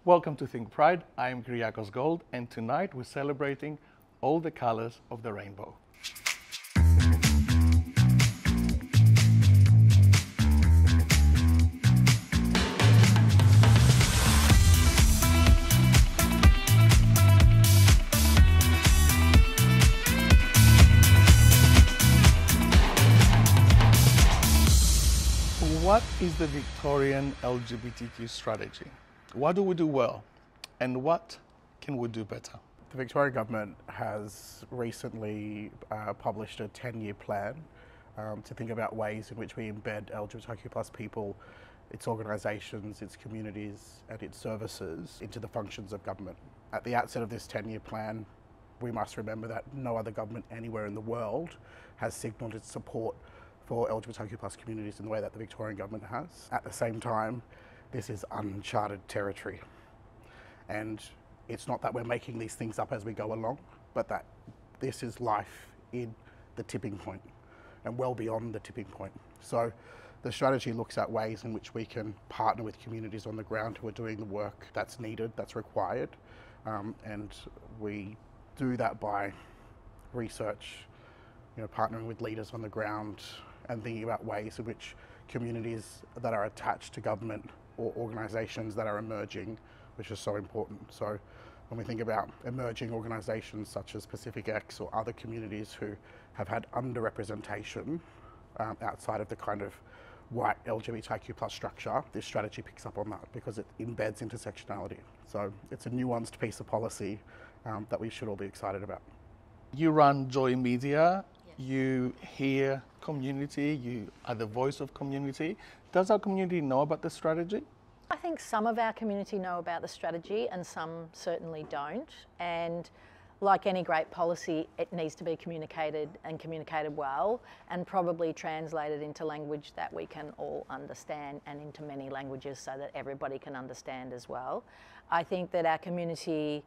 Welcome to Think Pride. I'm Kyriakos Gold, and tonight we're celebrating all the colors of the rainbow. What is the Victorian LGBTQ strategy? What do we do well, and what can we do better? The Victorian Government has recently published a 10-year plan to think about ways in which we embed LGBTQ+ people, its organisations, its communities and its services into the functions of government. At the outset of this 10-year plan, we must remember that no other government anywhere in the world has signalled its support for LGBTQ+ communities in the way that the Victorian Government has. At the same time, this is uncharted territory. And it's not that we're making these things up as we go along, but that this is life in the tipping point and well beyond the tipping point. So the strategy looks at ways in which we can partner with communities on the ground who are doing the work that's needed, that's required. And we do that by research, partnering with leaders on the ground and thinking about ways in which communities that are attached to government or organisations that are emerging, which is so important. So when we think about emerging organisations such as Pacific X or other communities who have had underrepresentation outside of the kind of white LGBTQ+ structure, this strategy picks up on that because it embeds intersectionality. So it's a nuanced piece of policy that we should all be excited about. You run Joy Media, you hear community, you are the voice of community. Does our community know about the strategy? I think some of our community know about the strategy and some certainly don't. And like any great policy, it needs to be communicated and communicated well and probably translated into language that we can all understand and into many languages so that everybody can understand as well. I think that our community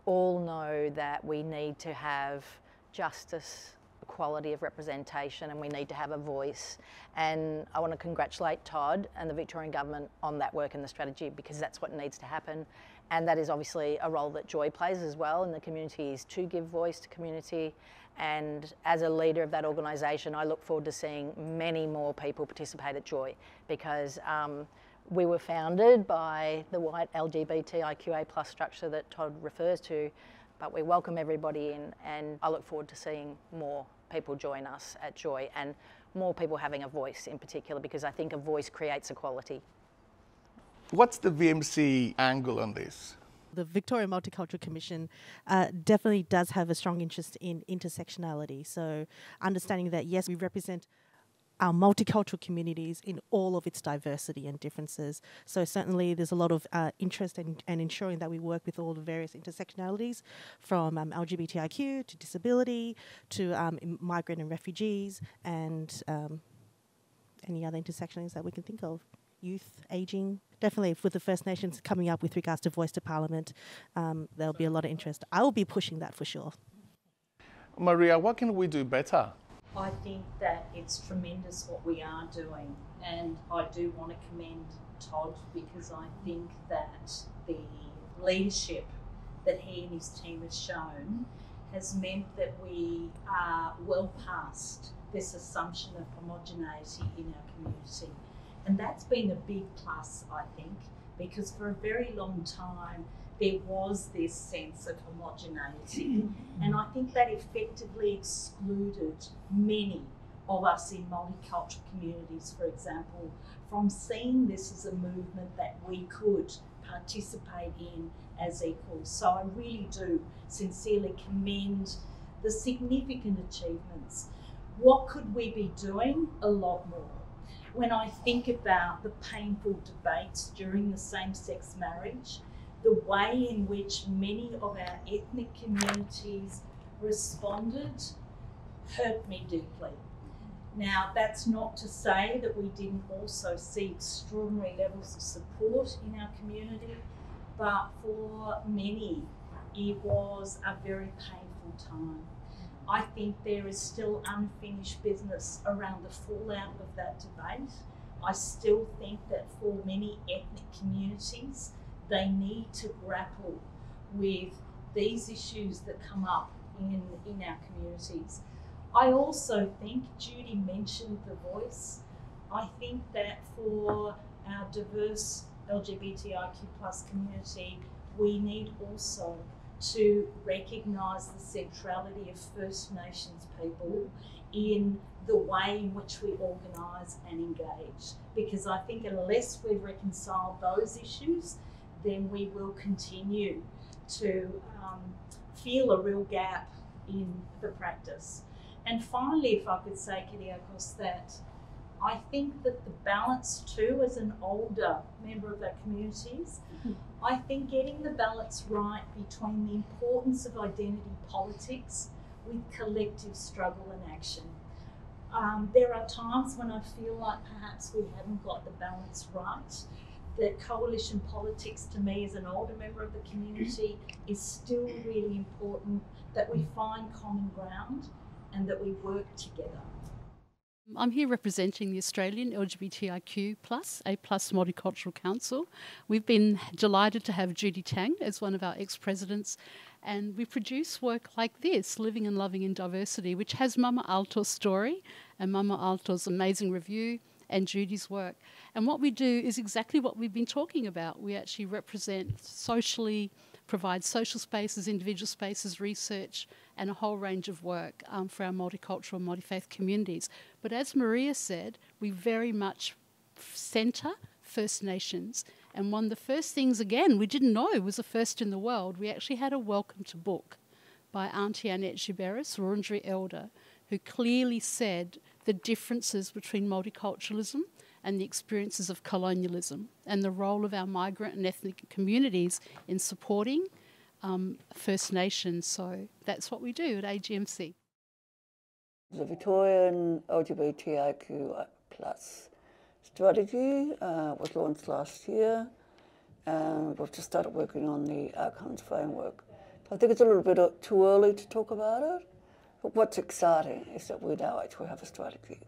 all know that we need to have justice, equality of representation, and we need to have a voice. And I want to congratulate Todd and the Victorian Government on that work and the strategy, because that's what needs to happen. And that is obviously a role that Joy plays as well in the community, is to give voice to community. And as a leader of that organisation, I look forward to seeing many more people participate at Joy, because we were founded by the white LGBTIQA+ structure that Todd refers to, but we welcome everybody in, and I look forward to seeing more people join us at Joy and more people having a voice in particular, because I think a voice creates equality. What's the VMC angle on this? The Victoria Multicultural Commission definitely does have a strong interest in intersectionality. So understanding that, yes, we represent our multicultural communities in all of its diversity and differences. So certainly there's a lot of interest in ensuring that we work with all the various intersectionalities, from LGBTIQ to disability to migrant and refugees, and any other intersectionalities that we can think of. Youth, ageing. Definitely with the First Nations coming up with regards to Voice to Parliament, there'll be a lot of interest. I will be pushing that for sure. Maria, what can we do better? I think that it's tremendous what we are doing, and I do want to commend Todd, because I think that the leadership that he and his team has shown has meant that we are well past this assumption of homogeneity in our community. And that's been a big plus, I think, because for a very long time there was this sense of homogeneity. And I think that effectively excluded many of us in multicultural communities, for example, from seeing this as a movement that we could participate in as equals. So I really do sincerely commend the significant achievements. What could we be doing? A lot more. When I think about the painful debates during the same-sex marriage, the way in which many of our ethnic communities responded hurt me deeply. Now, that's not to say that we didn't also see extraordinary levels of support in our community, but for many, it was a very painful time. I think there is still unfinished business around the fallout of that debate. I still think that for many ethnic communities, they need to grapple with these issues that come up in our communities. I also think Judy mentioned the voice. I think that for our diverse LGBTIQ plus community, we need also to recognise the centrality of First Nations people in the way in which we organise and engage. Because I think unless we reconcile those issues, then we will continue to feel a real gap in the practice. And finally, if I could say, Kyriakos, that I think that the balance too, as an older member of our communities, I think getting the balance right between the importance of identity politics with collective struggle and action. There are times when I feel like perhaps we haven't got the balance right, that coalition politics to me as an older member of the community is still really important, that we find common ground and that we work together. I'm here representing the Australian LGBTIQ+, A+ Multicultural Council. We've been delighted to have Judy Tang as one of our ex-presidents, and we produce work like this, Living and Loving in Diversity, which has Mama Alto's story and Mama Alto's amazing review and Judy's work. And what we do is exactly what we've been talking about. We actually represent socially, provide social spaces, individual spaces, research, and a whole range of work for our multicultural, multi-faith communities. But as Maria said, we very much centre First Nations. And one of the first things, again, we didn't know was a first in the world. We actually had a welcome to book by Auntie Annette Giberis, Wurundjeri elder, who clearly said the differences between multiculturalism and the experiences of colonialism and the role of our migrant and ethnic communities in supporting First Nations. So that's what we do at AGMC. The Victorian LGBTIQ plus strategy was launched last year, and we've just started working on the outcomes framework. I think it's a little bit too early to talk about it, but what's exciting is that we now actually have a strategy.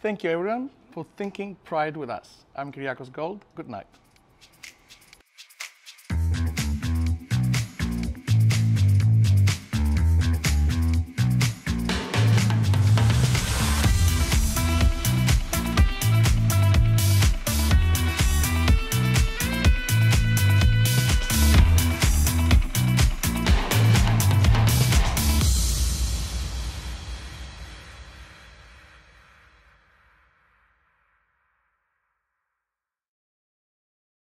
Thank you everyone for thinking Pride with us. I'm Kyriakos Gold. Good night.